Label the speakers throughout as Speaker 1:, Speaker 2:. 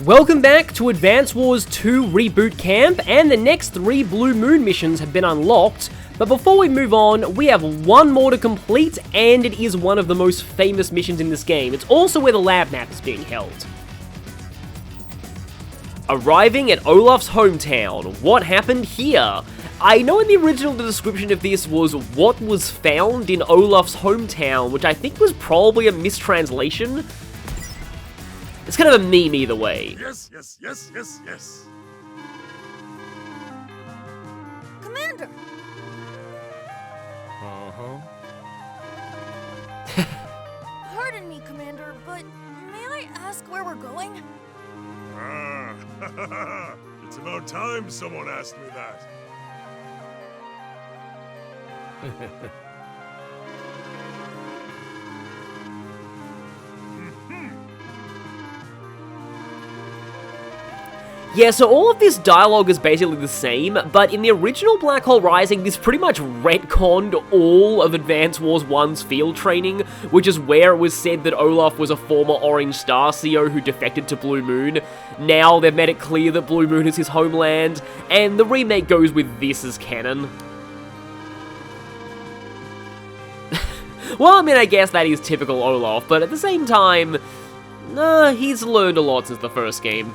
Speaker 1: Welcome back to Advance Wars 2 Reboot Camp, and the next 3 Blue Moon missions have been unlocked. But before we move on, we have one more to complete, and it is one of the most famous missions in this game. It's also where the lab map is being held. Arriving at Olaf's hometown. What happened here? I know in the original the description of this was what was found in Olaf's hometown, which I think was probably a mistranslation. It's kind of a meme either way.
Speaker 2: Yes.
Speaker 3: Commander! Pardon me, Commander, but may I ask where we're going?
Speaker 2: It's about time someone asked me that.
Speaker 1: Yeah, so all of this dialogue is basically the same, but in the original Black Hole Rising, this pretty much retconned all of Advance Wars 1's field training, which is where it was said that Olaf was a former Orange Star CO who defected to Blue Moon. Now they've made it clear that Blue Moon is his homeland, and the remake goes with this as canon. Well, I mean, I guess that is typical Olaf, but at the same time, he's learned a lot since the first game.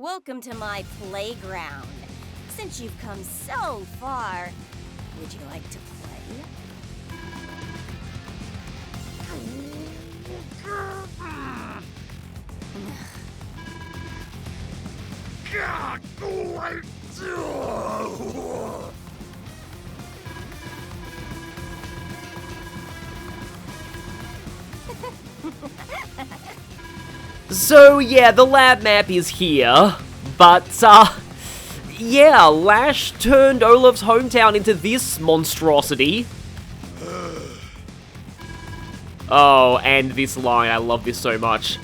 Speaker 4: Welcome to my playground. Since you've come so far, would you like to play?
Speaker 1: So yeah, the lab map is here, but yeah, Lash turned Olaf's hometown into this monstrosity. Oh, and this line, I love this so much.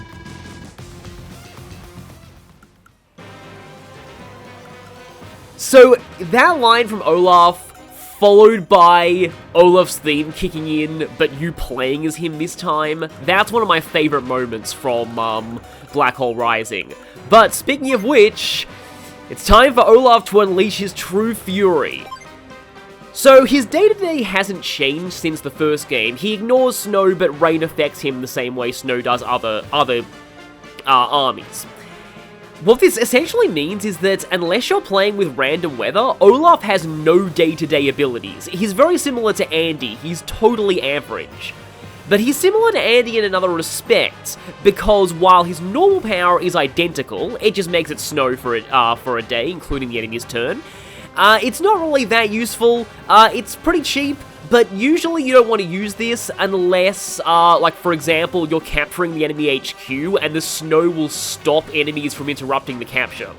Speaker 1: So, that line from Olaf, followed by Olaf's theme kicking in, but you playing as him this time, that's one of my favorite moments from Black Hole Rising. But speaking of which, it's time for Olaf to unleash his true fury. So his day-to-day hasn't changed since the first game. He ignores snow, but rain affects him the same way snow does other armies. What this essentially means is that unless you're playing with random weather, Olaf has no day-to-day abilities. He's very similar to Andy, he's totally average. But he's similar to Andy in another respect, because while his normal power is identical, it just makes it snow for a day, including the enemy's turn. It's not really that useful, it's pretty cheap, but usually you don't want to use this unless, like for example, you're capturing the enemy HQ and the snow will stop enemies from interrupting the capture.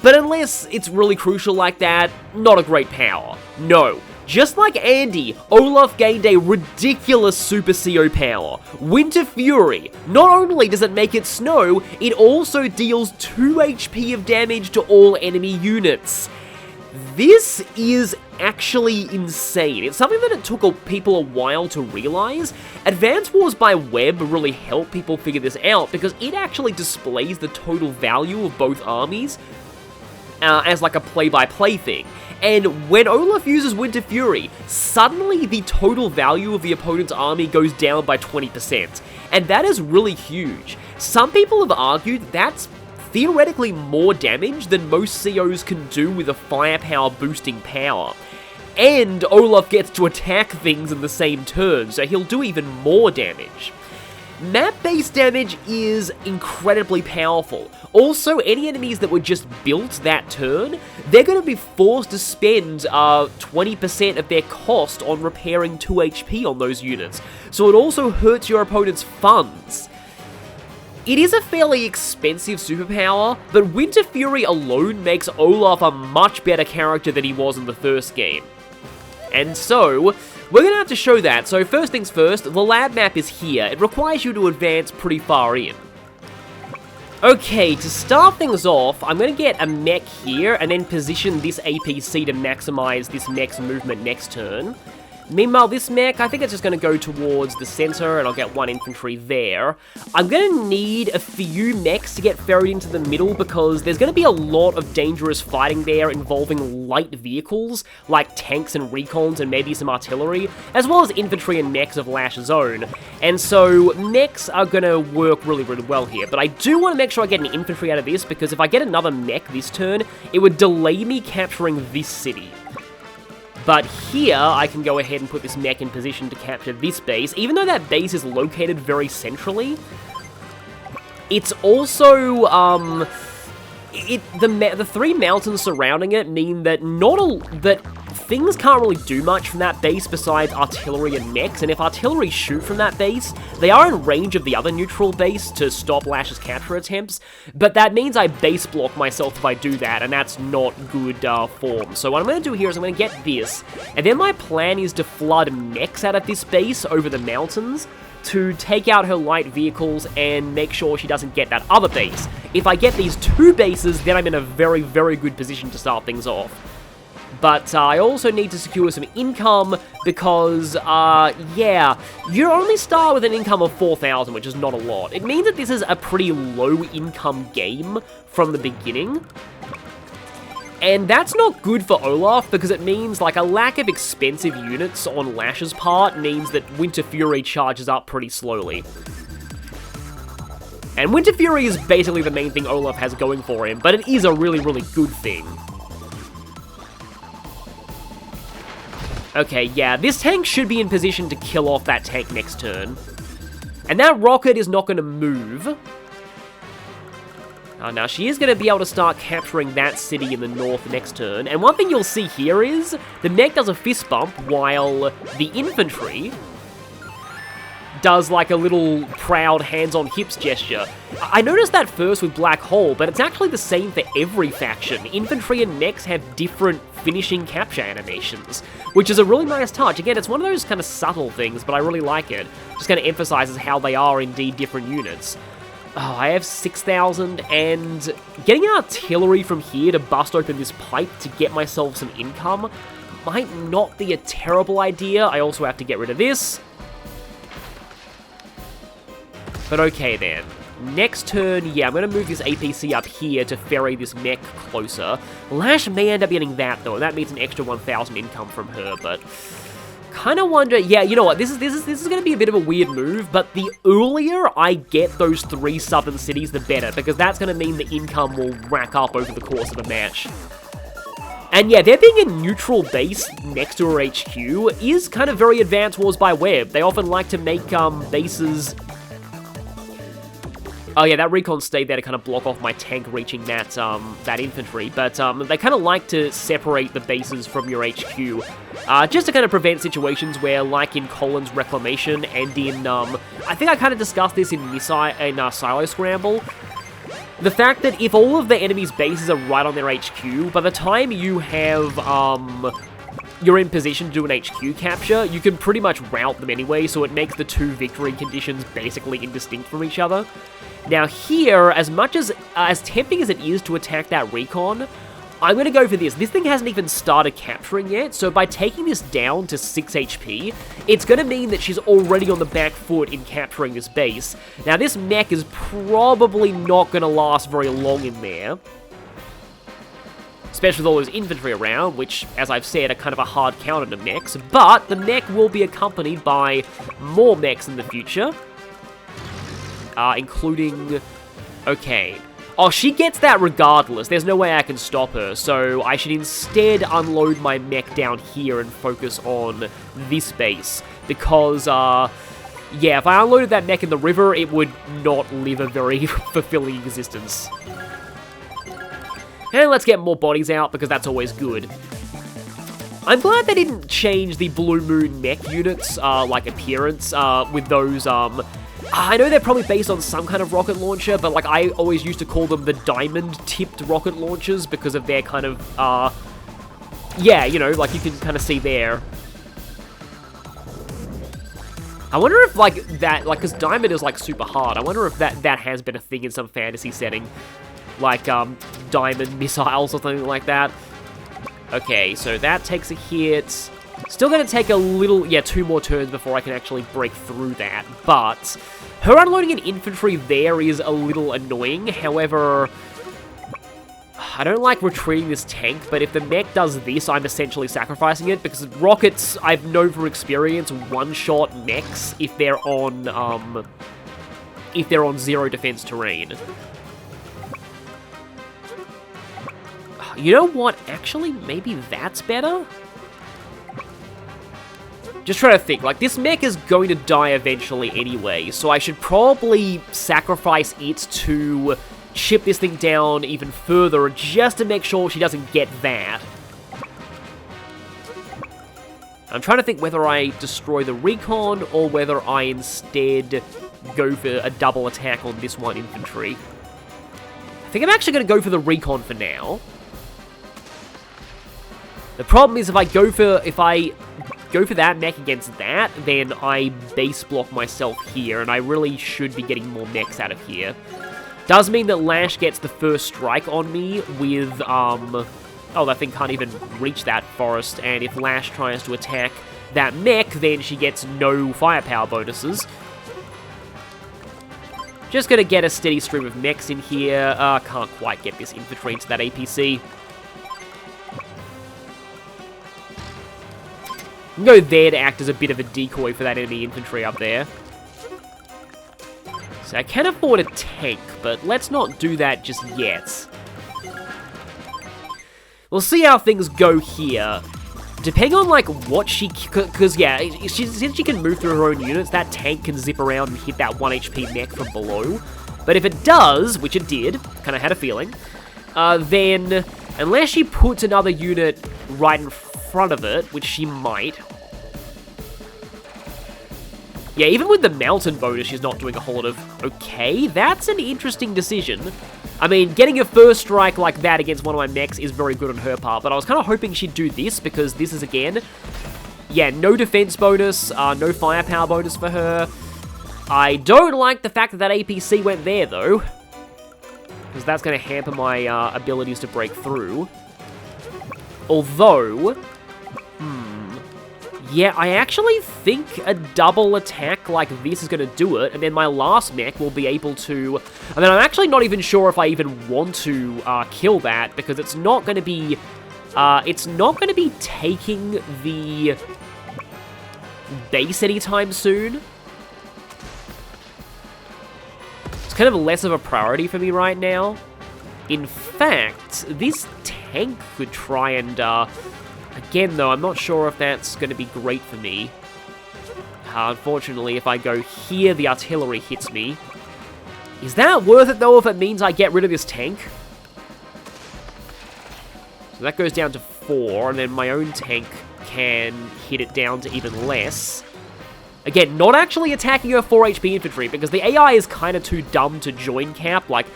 Speaker 1: But unless it's really crucial like that, not a great power. No. Just like Andy, Olaf gained a ridiculous Super CO power, Winter Fury. Not only does it make it snow, it also deals 2 HP of damage to all enemy units. This is actually insane. It's something that it took people a while to realize. Advance Wars by Web really helped people figure this out because it actually displays the total value of both armies as like a play-by-play thing. And when Olaf uses Winter Fury, suddenly the total value of the opponent's army goes down by 20%. And that is really huge. Some people have argued that's theoretically more damage than most COs can do with a firepower boosting power. And Olaf gets to attack things in the same turn, so he'll do even more damage. Map-based damage is incredibly powerful. Also, any enemies that were just built that turn, they're going to be forced to spend 20% of their cost on repairing 2 HP on those units. So it also hurts your opponent's funds. It is a fairly expensive superpower, but Winter Fury alone makes Olaf a much better character than he was in the first game. And so, we're gonna have to show that. So first things first, the lab map is here. It requires you to advance pretty far in. Okay, to start things off, I'm gonna get a mech here and then position this APC to maximize this mech's movement next turn. Meanwhile, this mech, I think it's just going to go towards the center, and I'll get one infantry there. I'm going to need a few mechs to get ferried into the middle, because there's going to be a lot of dangerous fighting there involving light vehicles, like tanks and recons and maybe some artillery, as well as infantry and mechs of Lash's own. And so, mechs are going to work really, really well here. But I do want to make sure I get an infantry out of this, because if I get another mech this turn, it would delay me capturing this city. But here, I can go ahead and put this mech in position to capture this base. Even though that base is located very centrally, it's also, the three mountains surrounding it mean that things can't really do much from that base besides artillery and mechs, and if artillery shoot from that base, they are in range of the other neutral base to stop Lash's capture attempts, but that means I base block myself if I do that, and that's not good form. So what I'm going to do here is I'm going to get this, and then my plan is to flood mechs out of this base over the mountains to take out her light vehicles and make sure she doesn't get that other base. If I get these two bases, then I'm in a very, very good position to start things off. But I also need to secure some income because, yeah, you only start with an income of 4,000, which is not a lot. It means that this is a pretty low-income game from the beginning. And that's not good for Olaf, because it means, like, a lack of expensive units on Lash's part means that Winter Fury charges up pretty slowly. And Winter Fury is basically the main thing Olaf has going for him, but it is a really, really good thing. Okay, yeah, this tank should be in position to kill off that tank next turn. And that rocket is not going to move. Now, she is going to be able to start capturing that city in the north next turn. And one thing you'll see here is the mech does a fist bump while the infantry does like a little proud hands-on-hips gesture. I noticed that first with Black Hole, but it's actually the same for every faction. Infantry and mechs have different finishing capture animations, which is a really nice touch. Again, it's one of those kind of subtle things, but I really like it. Just kind of emphasizes how they are indeed different units. Oh, I have 6,000, and getting artillery from here to bust open this pipe to get myself some income might not be a terrible idea. I also have to get rid of this. But okay then. Next turn, yeah, I'm going to move this APC up here to ferry this mech closer. Lash may end up getting that, though, and that means an extra 1,000 income from her, but kind of wonder, yeah, you know what, this is going to be a bit of a weird move, but the earlier I get those 3 southern cities, the better, because that's going to mean the income will rack up over the course of a match. And yeah, there being a neutral base next to her HQ is kind of very advanced Wars by Web. They often like to make bases... Oh yeah, that recon stayed there to kind of block off my tank reaching that that infantry, but they kind of like to separate the bases from your HQ, just to kind of prevent situations where, like in Colin's Reclamation and in, I think I kind of discussed this in Silo Scramble, the fact that if all of the enemy's bases are right on their HQ, by the time you have, you're in position to do an HQ capture, you can pretty much rout them anyway, so it makes the 2 victory conditions basically indistinct from each other. Now here, as tempting as it is to attack that recon, I'm going to go for this. This thing hasn't even started capturing yet, so by taking this down to 6 HP, it's going to mean that she's already on the back foot in capturing this base. Now this mech is probably not going to last very long in there, especially with all those infantry around, which, as I've said, are kind of a hard counter to mechs, but the mech will be accompanied by more mechs in the future. Including... Okay. Oh, she gets that regardless. There's no way I can stop her, so I should instead unload my mech down here and focus on this base. Because, yeah, if I unloaded that mech in the river, it would not live a very fulfilling existence. And let's get more bodies out, because that's always good. I'm glad they didn't change the Blue Moon mech units, like, appearance, with those, I know they're probably based on some kind of rocket launcher, but, like, I always used to call them the diamond-tipped rocket launchers because of their kind of, yeah, you know, like, you can kind of see there. I wonder if, like, that, like, because diamond is, like, super hard. I wonder if that has been a thing in some fantasy setting. Like, diamond missiles or something like that. Okay, so that takes a hit. Still gonna take a little, yeah, 2 more turns before I can actually break through that. But her unloading an infantry there is a little annoying. However, I don't like retreating this tank, but if the mech does this, I'm essentially sacrificing it, because rockets, I've known from experience, one-shot mechs if they're on 0 defense terrain. You know what? Actually, maybe that's better? Just trying to think, like, this mech is going to die eventually anyway, so I should probably sacrifice it to chip this thing down even further, just to make sure she doesn't get that. I'm trying to think whether I destroy the recon, or whether I instead go for a double attack on this one infantry. I think I'm actually going to go for the recon for now. The problem is if I go for that mech against that, then I base block myself here, and I really should be getting more mechs out of here. Does mean that Lash gets the first strike on me with, oh, that thing can't even reach that forest, and if Lash tries to attack that mech, then she gets no firepower bonuses. Just gonna get a steady stream of mechs in here. Can't quite get this infantry into that APC. Go there to act as a bit of a decoy for that enemy infantry up there. So I can afford a tank, but let's not do that just yet. We'll see how things go here. Depending on, like, what she... Because, yeah, since she can move through her own units, that tank can zip around and hit that 1 HP mech from below. But if it does, which it did, kind of had a feeling, then unless she puts another unit right in front of it, which she might. Yeah, even with the mountain bonus, she's not doing a whole lot of okay. That's an interesting decision. I mean, getting a first strike like that against one of my mechs is very good on her part, but I was kind of hoping she'd do this, because this is, again, yeah, no defense bonus, no firepower bonus for her. I don't like the fact that that APC went there, though, because that's going to hamper my abilities to break through. Although, yeah, I actually think a double attack like this is going to do it, and then my last mech will be able to... I mean, I'm actually not even sure if I even want to kill that, because it's not going to be... taking the base anytime soon. It's kind of less of a priority for me right now. In fact, this tank could try and... Again, though, I'm not sure if that's going to be great for me. Unfortunately, if I go here, the artillery hits me. Is that worth it, though, if it means I get rid of this tank? So that goes down to 4, and then my own tank can hit it down to even less. Again, not actually attacking her 4 HP infantry, because the AI is kind of too dumb to join cap. Like,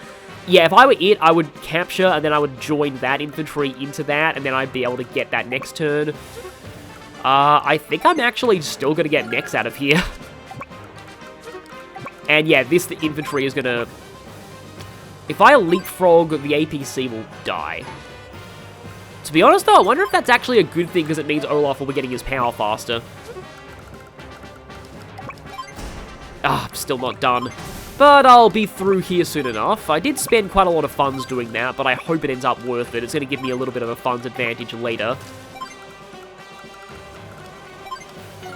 Speaker 1: yeah, if I were it, I would capture, and then I would join that infantry into that, and then I'd be able to get that next turn. I think I'm actually still going to get mechs out of here. And yeah, the infantry is going to... If I leapfrog, the APC will die. To be honest, though, I wonder if that's actually a good thing, because it means Olaf will be getting his power faster. I'm still not done. But I'll be through here soon enough. I did spend quite a lot of funds doing that, but I hope it ends up worth it. It's going to give me a little bit of a funds advantage later.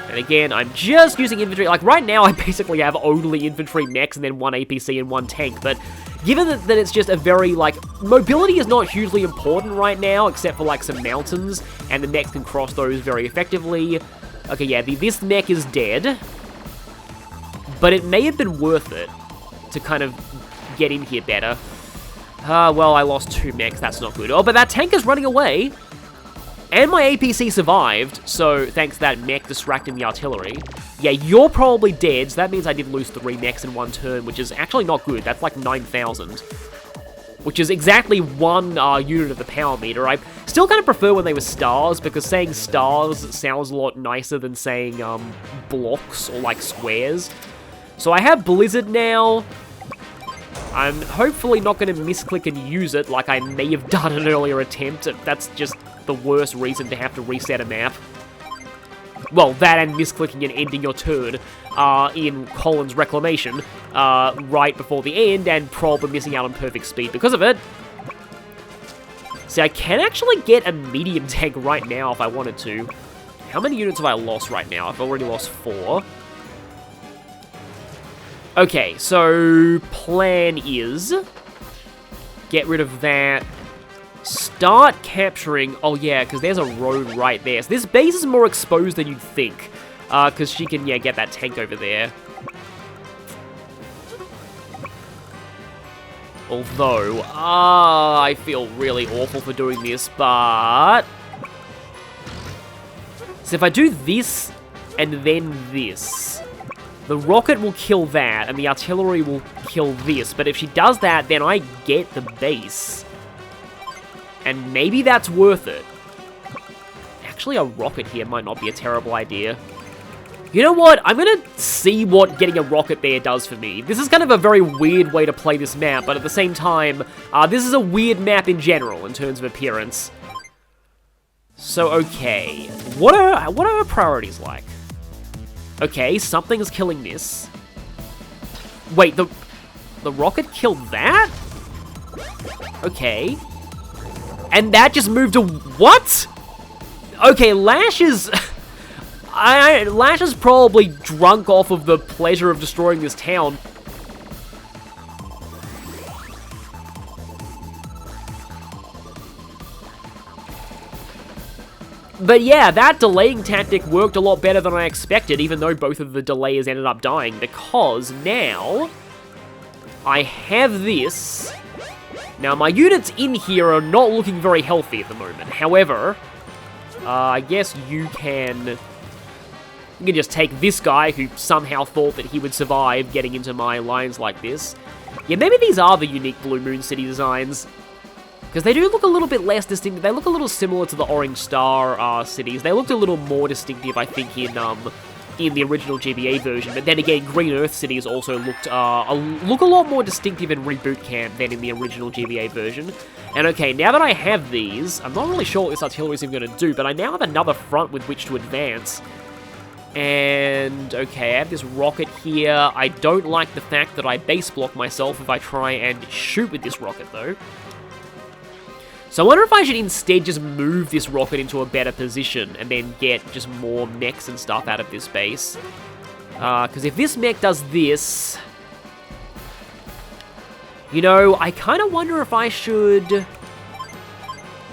Speaker 1: And again, I'm just using infantry. Like, right now, I basically have only infantry mechs and then 1 APC and 1 tank. But given that it's just a very, like... Mobility is not hugely important right now, except for, like, some mountains. And the mechs can cross those very effectively. Okay, yeah, this mech is dead. But it may have been worth it to kind of get in here better. Well, I lost 2 mechs. That's not good. Oh, but that tank is running away. And my APC survived, so thanks to that mech distracting the artillery. Yeah, you're probably dead, so that means I did lose 3 mechs in one turn, which is actually not good. That's like 9,000. Which is exactly 1 unit of the power meter. I still kind of prefer when they were stars, because saying stars sounds a lot nicer than saying blocks or like squares. So I have Blizzard now. I'm hopefully not going to misclick and use it like I may have done an earlier attempt. That's just the worst reason to have to reset a map. Well, that and misclicking and ending your turn in Colin's Reclamation right before the end, and probably missing out on perfect speed because of it. See, I can actually get a medium tank right now if I wanted to. How many units have I lost right now? I've already lost 4. Okay, so plan is get rid of that. Start capturing... Oh, yeah, because there's a road right there. So this base is more exposed than you'd think. Because she can, yeah, get that tank over there. Although, I feel really awful for doing this, but... So if I do this, and then this... The rocket will kill that, and the artillery will kill this. But if she does that, then I get the base. And maybe that's worth it. Actually, a rocket here might not be a terrible idea. You know what? I'm gonna see what getting a rocket there does for me. This is kind of a very weird way to play this map, but at the same time, this is a weird map in general in terms of appearance. So, okay. What are our priorities like? Okay, something is killing this. Wait, the rocket killed that? Okay. And that just moved to... What? Okay, Lash is... Lash is probably drunk off of the pleasure of destroying this town. But yeah, that delaying tactic worked a lot better than I expected, even though both of the delayers ended up dying, because now I have this. Now, my units in here are not looking very healthy at the moment. However, I guess you can just take this guy who somehow thought that he would survive getting into my lines like this. Yeah, maybe these are the unique Blue Moon City designs. Because they do look a little bit less distinctive. They look a little similar to the Orange Star cities. They looked a little more distinctive, I think, in the original GBA version. But then again, Green Earth cities also look a lot more distinctive in Reboot Camp than in the original GBA version. And okay, now that I have these, I'm not really sure what this artillery is even going to do, but I now have another front with which to advance. And, okay, I have this rocket here. I don't like the fact that I base block myself if I try and shoot with this rocket, though. So I wonder if I should instead just move this rocket into a better position and then get just more mechs and stuff out of this base. Because if this mech does this... You know, I kind of wonder if I should...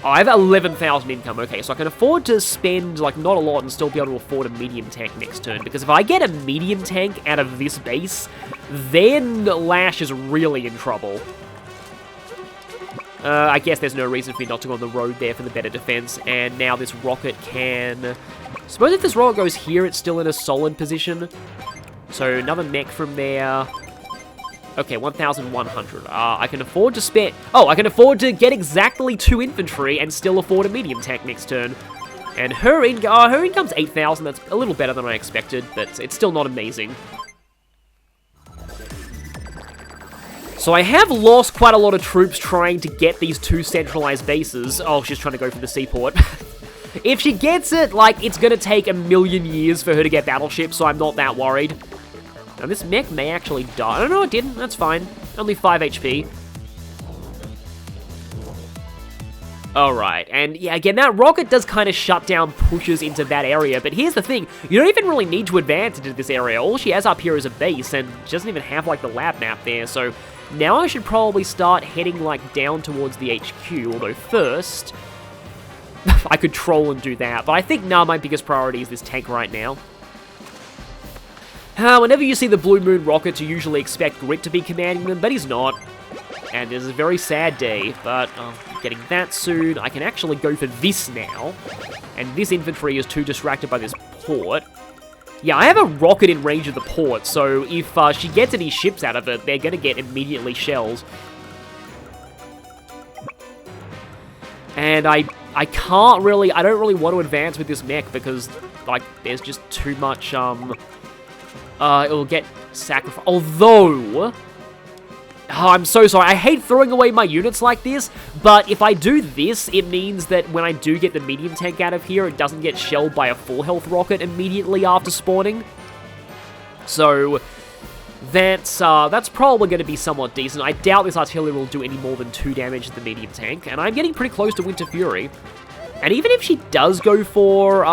Speaker 1: Oh, I have 11,000 income. Okay, so I can afford to spend, like, not a lot and still be able to afford a medium tank next turn. Because if I get a medium tank out of this base, then Lash is really in trouble. I guess there's no reason for me not to go on the road there for the better defense, and now this rocket can... Suppose if this rocket goes here, it's still in a solid position. So another mech from there. Okay, 1,100. I can afford to spend... Oh, I can afford to get exactly 2 infantry and still afford a medium tank next turn. And her income's 8,000. That's a little better than I expected, but it's still not amazing. So I have lost quite a lot of troops trying to get these 2 centralized bases. Oh, she's trying to go for the seaport. If she gets it, like, it's gonna take a million years for her to get battleships, so I'm not that worried. Now, this mech may actually die. Oh, no, it didn't. That's fine. Only 5 HP. Alright, and yeah, again, that rocket does kind of shut down pushes into that area, but here's the thing, you don't even really need to advance into this area. All she has up here is a base, and she doesn't even have, like, the lab map there, so now I should probably start heading, like, down towards the HQ, although first, I could troll and do that, but I think now my biggest priority is this tank right now. Whenever you see the Blue Moon rockets, you usually expect Grit to be commanding them, but he's not, and it's a very sad day, but... getting that soon. I can actually go for this now. And this infantry is too distracted by this port. Yeah, I have a rocket in range of the port, so if she gets any ships out of it, they're gonna get immediately shells. And I don't really want to advance with this mech because, like, there's just too much, it'll get sacrificed. Although, I'm so sorry, I hate throwing away my units like this, but if I do this, it means that when I do get the medium tank out of here, it doesn't get shelled by a full health rocket immediately after spawning. So, that's probably going to be somewhat decent. I doubt this artillery will do any more than 2 damage to the medium tank, and I'm getting pretty close to Winter Fury. And even if she does go for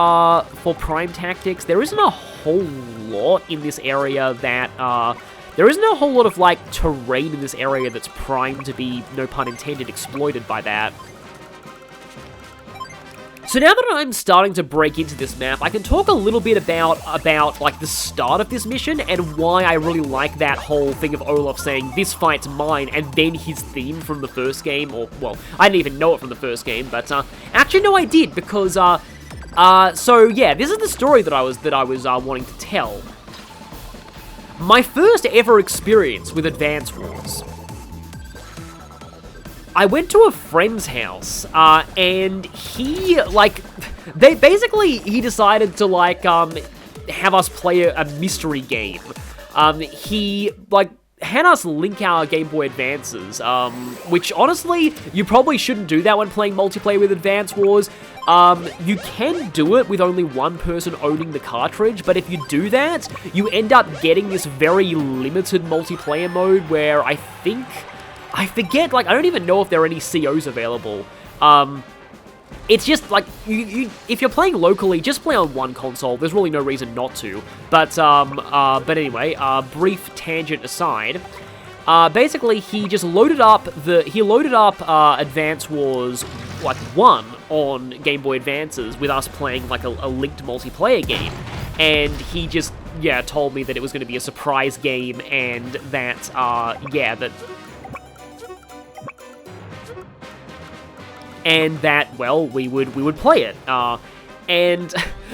Speaker 1: prime tactics, there isn't a whole lot in this area that, there isn't a whole lot of, like, terrain in this area that's primed to be, no pun intended, exploited by that. So now that I'm starting to break into this map, I can talk a little bit about like, the start of this mission and why I really like that whole thing of Olaf saying, "This fight's mine," and then his theme from the first game, or, well, I didn't even know it from the first game, but, actually, no, I did, because, so, yeah, this is the story that I was wanting to tell. My first ever experience with Advance Wars. I went to a friend's house, and he, like, he decided to, like, have us play a mystery game. He, like, had us link our Game Boy Advances, which, honestly, you probably shouldn't do that when playing multiplayer with Advance Wars. You can do it with only one person owning the cartridge, but if you do that, you end up getting this very limited multiplayer mode where I forget, like, I don't even know if there are any COs available. It's just, like, if you're playing locally, just play on one console. There's really no reason not to. But anyway, brief tangent aside, basically, he just loaded up Advance Wars, like, 1 on Game Boy Advances with us playing, like, a linked multiplayer game. And he just, yeah, told me that it was going to be a surprise game and that, well, we would play it. And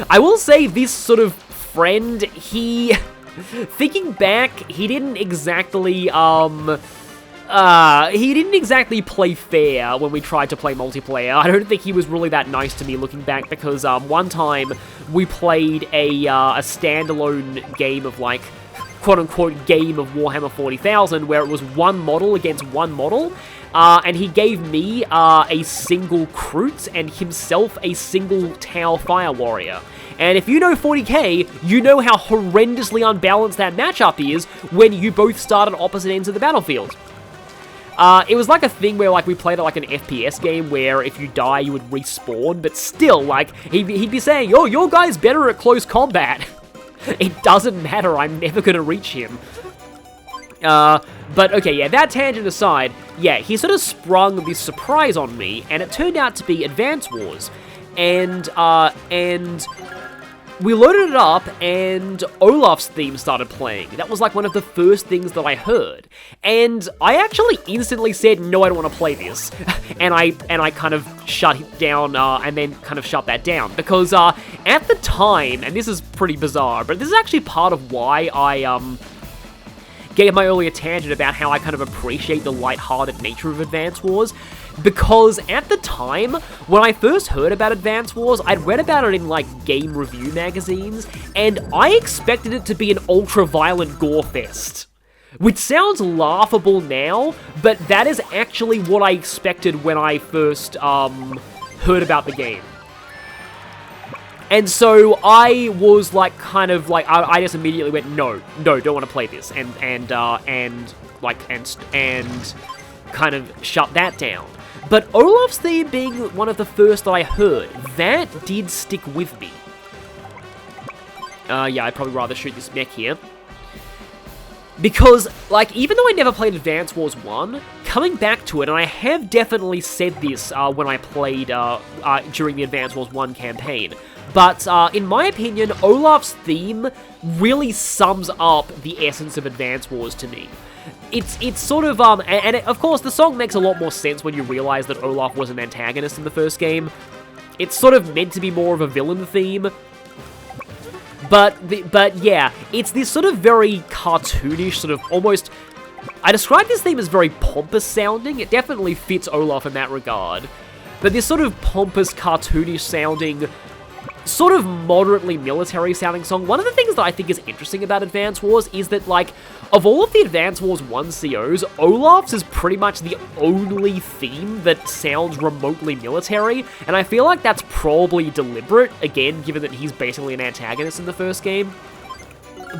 Speaker 1: I will say this sort of friend, thinking back, he didn't exactly play fair when we tried to play multiplayer. I don't think he was really that nice to me looking back, because one time we played a standalone game of, like, quote-unquote game of Warhammer 40,000, where it was one model against one model, and he gave me a single Kroot and himself a single Tau Fire Warrior. And if you know 40k, you know how horrendously unbalanced that matchup is when you both start at opposite ends of the battlefield. It was like a thing where, like, we played like an FPS game where if you die, you would respawn, but still, like, he'd be saying, "Oh, your guy's better at close combat." It doesn't matter, I'm never gonna reach him. But okay, yeah, that tangent aside, yeah, he sort of sprung this surprise on me, and it turned out to be Advance Wars. And we loaded it up, and Olaf's theme started playing. That was, like, one of the first things that I heard. And I actually instantly said, "No, I don't want to play this." and I kind of shut it down, and then kind of shut that down. Because, at the time, and this is pretty bizarre, but this is actually part of why I, gave my earlier tangent about how I kind of appreciate the lighthearted nature of Advance Wars, because at the time, when I first heard about Advance Wars, I'd read about it in, like, game review magazines, and I expected it to be an ultra-violent gore fest. Which sounds laughable now, but that is actually what I expected when I first, heard about the game. And so I was, like, kind of, like, I just immediately went, no, don't want to play this, and kind of shut that down. But Olaf's theme being one of the first that I heard, that did stick with me. Yeah, I'd probably rather shoot this mech here. Because, like, even though I never played Advance Wars 1, coming back to it, and I have definitely said this when I played during the Advance Wars 1 campaign, but in my opinion, Olaf's theme really sums up the essence of Advance Wars to me. it's sort of, of course, the song makes a lot more sense when you realize that Olaf was an antagonist in the first game. It's sort of meant to be more of a villain theme. But yeah, it's this sort of very cartoonish, sort of almost... I describe this theme as very pompous sounding. It definitely fits Olaf in that regard. But this sort of pompous, cartoonish sounding, sort of moderately military sounding song. One of the things that I think is interesting about Advance Wars is that, like, of all of the Advance Wars 1 COs, Olaf's is pretty much the only theme that sounds remotely military, and I feel like that's probably deliberate, again, given that he's basically an antagonist in the first game.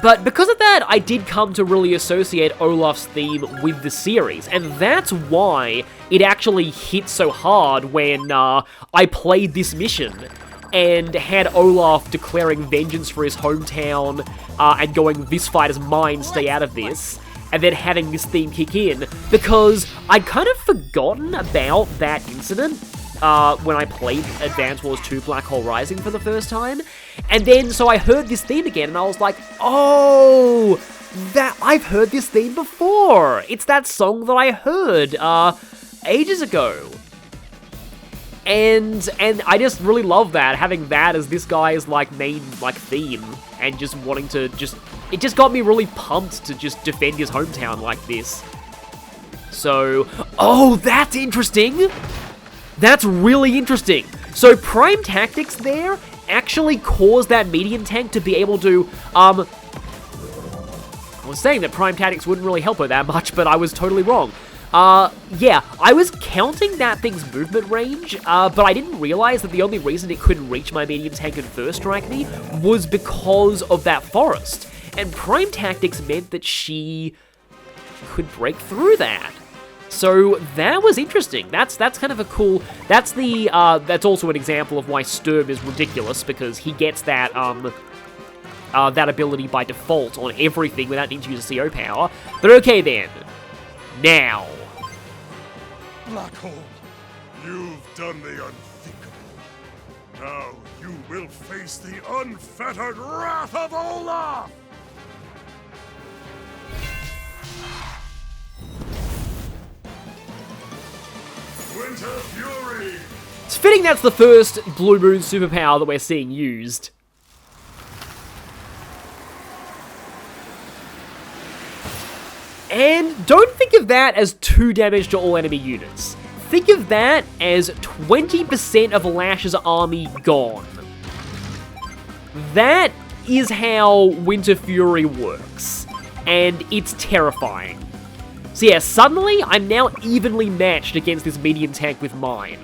Speaker 1: But because of that, I did come to really associate Olaf's theme with the series, and that's why it actually hit so hard when I played this mission and had Olaf declaring vengeance for his hometown and going, "This fight is mine, stay out of this," and then having this theme kick in, because I'd kind of forgotten about that incident when I played Advance Wars 2 Black Hole Rising for the first time. And then, so I heard this theme again, and I was like, oh, I've heard this theme before. It's that song that I heard ages ago. And I just really love that, having that as this guy's, like, main, like, theme, and just wanting to it just got me really pumped to just defend his hometown like this. So, oh, that's interesting! That's really interesting. So Prime Tactics there actually caused that medium tank to be able to, I was saying that Prime Tactics wouldn't really help her that much, but I was totally wrong. Yeah, I was counting that thing's movement range, but I didn't realize that the only reason it couldn't reach my medium tank and first strike me was because of that forest. And Prime Tactics meant that she could break through that. So that was interesting. That's kind of a cool... That's also an example of why Sturm is ridiculous, because he gets that, that ability by default on everything without needing to use a CO power. But okay then. Now.
Speaker 2: Black Hole, you've done the unthinkable. Now you will face the unfettered wrath of Olaf! Winter Fury!
Speaker 1: It's fitting that's the first Blue Moon superpower that we're seeing used. And don't think of that as 2 damage to all enemy units. Think of that as 20% of Lash's army gone. That is how Winter Fury works, and it's terrifying. So yeah, suddenly I'm now evenly matched against this medium tank with mine.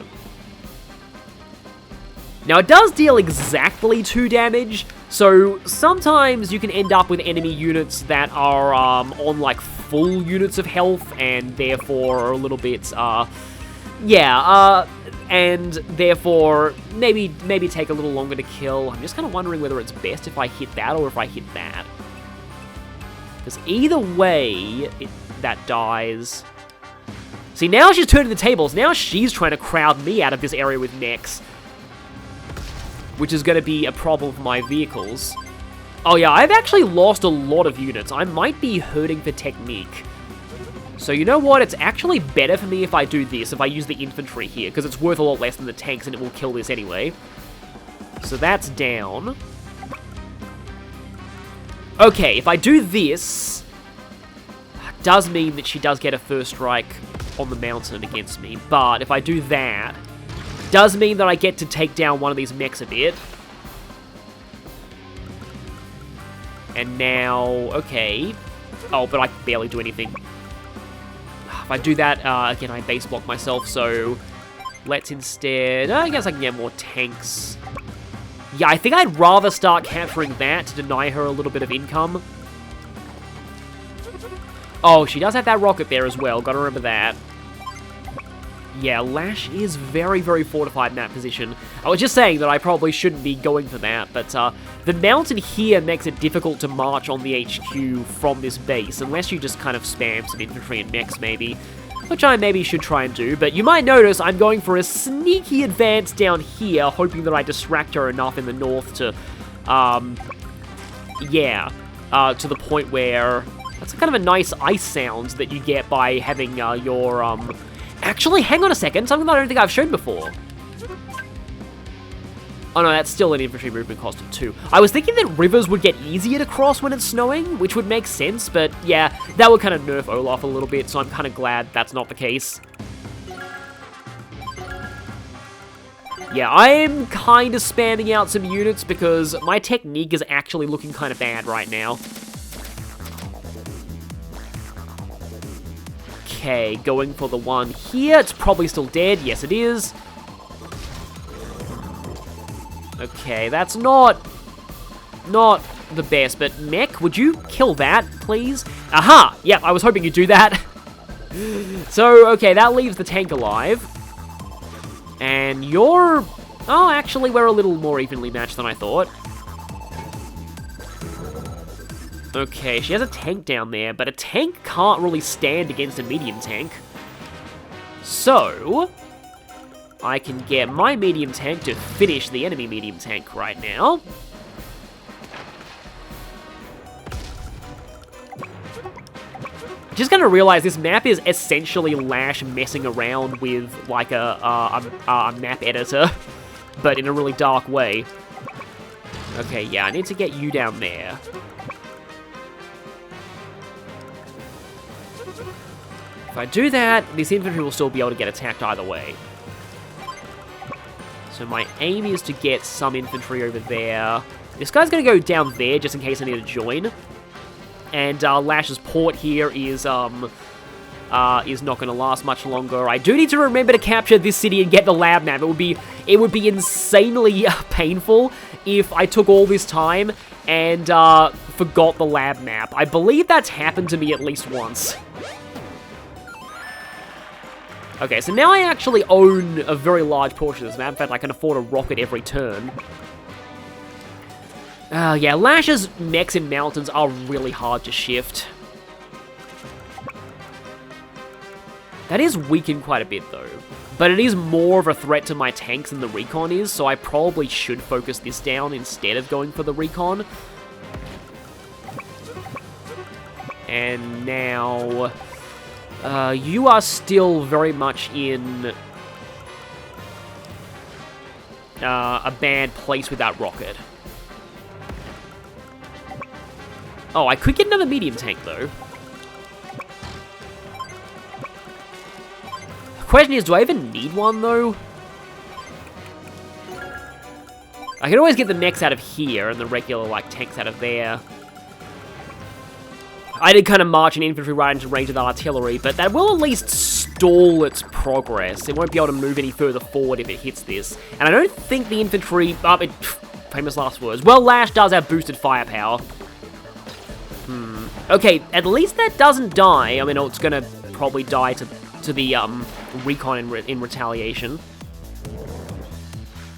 Speaker 1: Now it does deal exactly 2 damage, so sometimes you can end up with enemy units that are on like full units of health, and therefore are a little bit, and therefore maybe take a little longer to kill. I'm just kind of wondering whether it's best if I hit that or if I hit that. Because either way, that dies. See, now she's turning the tables. Now she's trying to crowd me out of this area with mechs, which is going to be a problem for my vehicles. Oh yeah, I've actually lost a lot of units. I might be hurting for technique. So you know what? It's actually better for me if I do this, if I use the infantry here, because it's worth a lot less than the tanks and it will kill this anyway. So that's down. Okay, if I do this, it does mean that she does get a first strike on the mountain against me, but if I do that, it does mean that I get to take down one of these mechs a bit. And now, okay. Oh, but I can barely do anything. If I do that, again, I base block myself, so let's instead... I guess I can get more tanks. Yeah, I think I'd rather start capturing that to deny her a little bit of income. Oh, she does have that rocket there as well, gotta remember that. Yeah, Lash is very, very fortified in that position. I was just saying that I probably shouldn't be going for that, but the mountain here makes it difficult to march on the HQ from this base, unless you just kind of spam some infantry and mechs maybe, which I maybe should try and do, but you might notice I'm going for a sneaky advance down here, hoping that I distract her enough in the north to, to the point where That's kind of a nice ice sound that you get by having your, Actually, hang on a second, something that I don't think I've shown before. Oh no, that's still an infantry movement cost of 2. I was thinking that rivers would get easier to cross when it's snowing, which would make sense, but yeah, that would kind of nerf Olaf a little bit, so I'm kind of glad that's not the case. Yeah, I'm kind of spamming out some units because my technique is actually looking kind of bad right now. Okay, going for the one here. It's probably still dead. Yes, it is. Okay, that's not the best, but Mech, would you kill that, please? Aha! Yep, I was hoping you'd do that. So, okay, that leaves the tank alive. And you're... Oh, actually, we're a little more evenly matched than I thought. Okay, she has a tank down there, but a tank can't really stand against a medium tank. So, I can get my medium tank to finish the enemy medium tank right now. Just gonna realize this map is essentially Lash messing around with, like, a map editor, but in a really dark way. Okay, yeah, I need to get you down there. If I do that, this infantry will still be able to get attacked either way. So my aim is to get some infantry over there. This guy's gonna go down there just in case I need to join. And Lash's port here is not gonna last much longer. I do need to remember to capture this city and get the lab map. It would be insanely painful if I took all this time and forgot the lab map. I believe that's happened to me at least once. Okay, so now I actually own a very large portion of this map. In fact, I can afford a rocket every turn. Yeah, Lash's mechs in mountains are really hard to shift. That is weakened quite a bit, though. But it is more of a threat to my tanks than the recon is, so I probably should focus this down instead of going for the recon. And now... you are still very much in a bad place with that rocket. Oh, I could get another medium tank, though. The question is, do I even need one, though? I can always get the mechs out of here and the regular, like, tanks out of there. I did kind of march an infantry right into range of the artillery, but that will at least stall its progress. It won't be able to move any further forward if it hits this. And I don't think the infantry... famous last words. Well, Lash does have boosted firepower. Okay, at least that doesn't die. I mean, it's gonna probably die to the recon in retaliation.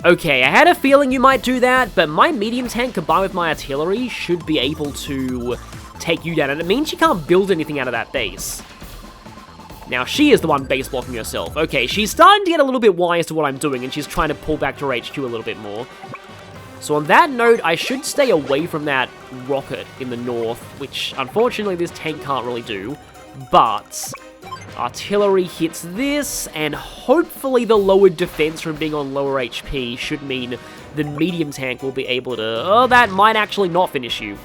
Speaker 1: Okay, I had a feeling you might do that, but my medium tank combined with my artillery should be able to take you down, and it means she can't build anything out of that base. Now, she is the one base blocking herself. Okay, she's starting to get a little bit wise to what I'm doing, and she's trying to pull back to her HQ a little bit more. So on that note, I should stay away from that rocket in the north, which unfortunately this tank can't really do. But artillery hits this, and hopefully the lowered defense from being on lower HP should mean the medium tank will be able to... Oh, that might actually not finish you.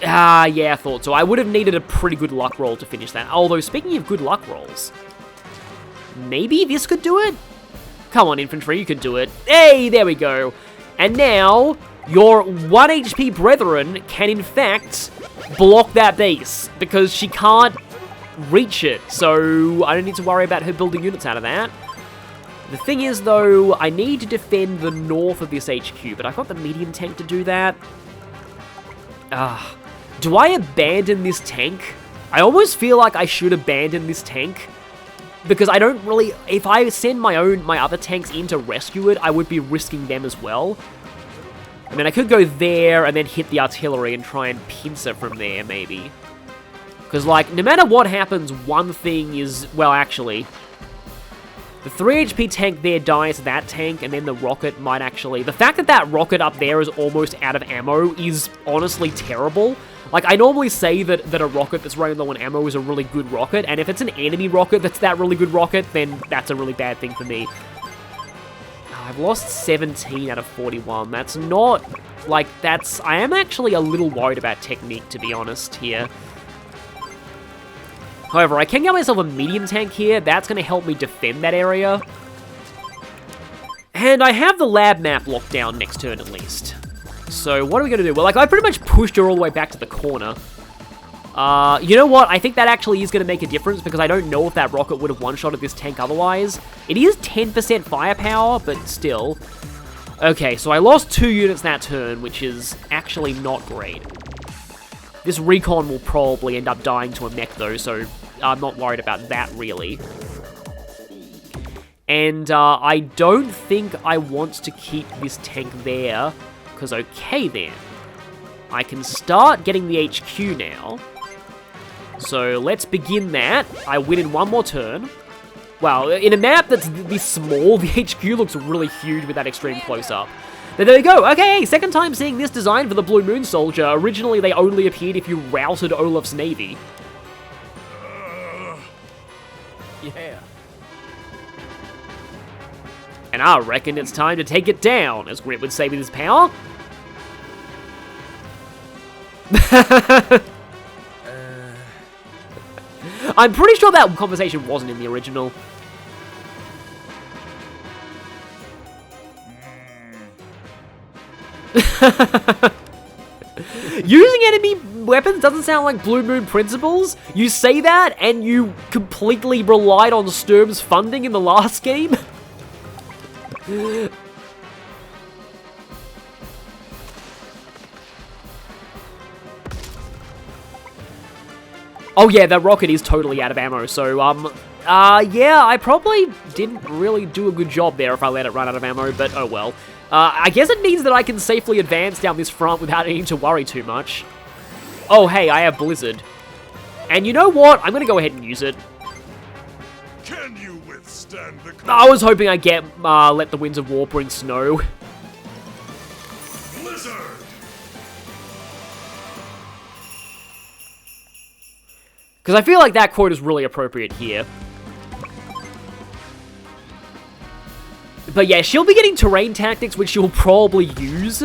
Speaker 1: Ah, yeah, I thought so. I would have needed a pretty good luck roll to finish that. Although, speaking of good luck rolls, maybe this could do it? Come on, infantry, you can do it. Hey, there we go. And now, your 1 HP brethren can, in fact, block that base, because she can't reach it, so I don't need to worry about her building units out of that. The thing is, though, I need to defend the north of this HQ, but I've got the medium tank to do that. Do I abandon this tank? I almost feel like I should abandon this tank, because I don't really... If I send my other tanks in to rescue it, I would be risking them as well. I mean, I could go there and then hit the artillery and try and pincer from there, maybe. Because, like, no matter what happens, one thing is... Well, actually... The 3 HP tank there dies to that tank, and then the rocket might actually... The fact that that rocket up there is almost out of ammo is honestly terrible. Like, I normally say that a rocket that's running low on ammo is a really good rocket, and if it's an enemy rocket that's that really good rocket, then that's a really bad thing for me. I've lost 17 out of 41. That's not... Like, that's... I am actually a little worried about technique, to be honest, here. However, I can get myself a medium tank here. That's going to help me defend that area. And I have the lab map locked down next turn, at least. So, what are we going to do? Well, like, I pretty much pushed her all the way back to the corner. You know what? I think that actually is going to make a difference, because I don't know if that rocket would have one-shotted this tank otherwise. It is 10% firepower, but still. Okay, so I lost 2 units that turn, which is actually not great. This recon will probably end up dying to a mech, though, so I'm not worried about that, really. And I don't think I want to keep this tank there, because okay then. I can start getting the HQ now. So let's begin that. I win in 1 more turn. Wow, in a map that's this small, the HQ looks really huge with that extreme close-up. But there we go. Okay, second time seeing this design for the Blue Moon Soldier. Originally, they only appeared if you routed Olaf's navy.
Speaker 5: Yeah.
Speaker 1: And I reckon it's time to take it down, as Grit would say with his power. I'm pretty sure that conversation wasn't in the original. Using enemy weapons doesn't sound like Blue Moon principles. You say that, and you completely relied on Sturm's funding in the last game. Oh yeah, that rocket is totally out of ammo, so, yeah, I probably didn't really do a good job there if I let it run out of ammo, but oh well. I guess it means that I can safely advance down this front without needing to worry too much. Oh, hey, I have Blizzard. And you know what? I'm gonna go ahead and use it.
Speaker 2: Can you withstand the
Speaker 1: I was hoping I'd get, let the winds of war bring snow.
Speaker 2: blizzard?
Speaker 1: Because I feel like that quote is really appropriate here. But yeah, she'll be getting terrain tactics, which she'll probably use.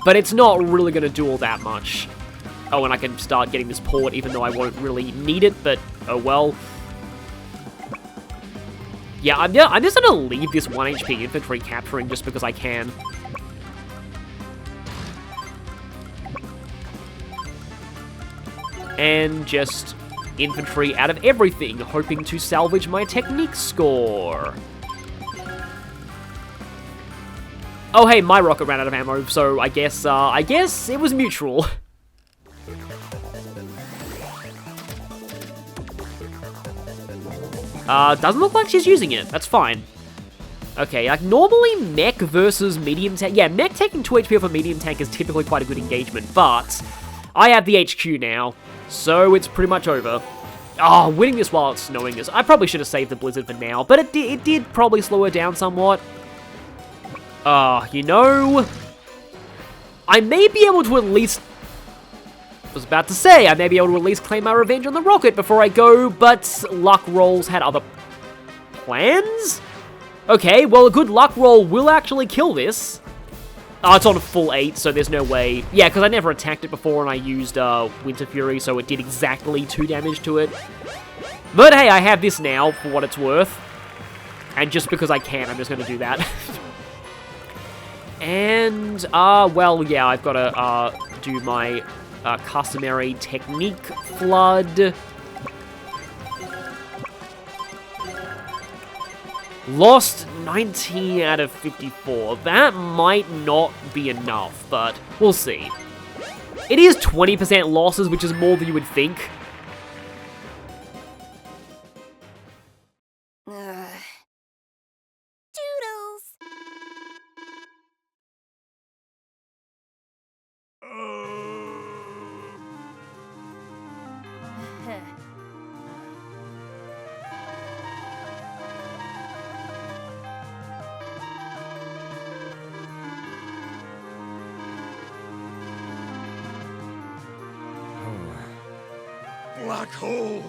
Speaker 1: But it's not really going to do all that much. Oh, and I can start getting this port, even though I won't really need it, but oh well. Yeah, I'm just going to leave this 1 HP infantry capturing just because I can. And just infantry out of everything, hoping to salvage my technique score. Oh hey, my rocket ran out of ammo, so I guess it was mutual. Doesn't look like she's using it. That's fine. Okay, like normally mech versus medium tank. Yeah, mech taking 2 HP off a medium tank is typically quite a good engagement, but I have the HQ now, so it's pretty much over. Oh, winning this while it's snowing is... I probably should have saved the blizzard for now, but it did probably slow her down somewhat. You know... I may be able to at least... I was about to say, I may be able to at least claim my revenge on the rocket before I go, but luck rolls had other plans? Okay, well, a good luck roll will actually kill this. It's on a full 8, so there's no way. Yeah, because I never attacked it before, and I used Winter Fury, so it did exactly 2 damage to it. But hey, I have this now, for what it's worth. And just because I can, I'm just going to do that. And, well, yeah, I've got to do my customary technique flood. Lost 19 out of 54. That might not be enough, but we'll see. It is 20% losses, which is more than you would think.
Speaker 4: Doodles.
Speaker 2: black hole.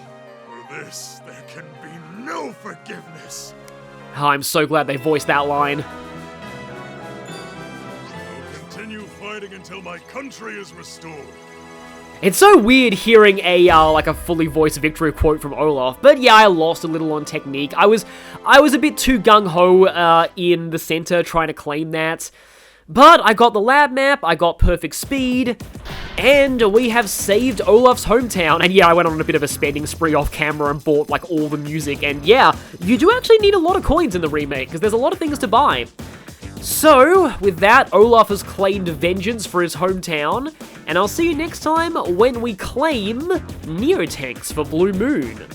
Speaker 2: For this, there can be no forgiveness.
Speaker 1: I'm so glad they voiced that line.
Speaker 2: I'll continue fighting until my country is restored.
Speaker 1: It's so weird hearing a like a fully voiced victory quote from Olaf, but yeah, I lost a little on technique. I was a bit too gung-ho in the center trying to claim that. But I got the lab map, I got perfect speed, and we have saved Olaf's hometown. And yeah, I went on a bit of a spending spree off camera and bought like all the music, and yeah, you do actually need a lot of coins in the remake, because there's a lot of things to buy. So, with that, Olaf has claimed vengeance for his hometown, and I'll see you next time when we claim Neotanks for Blue Moon.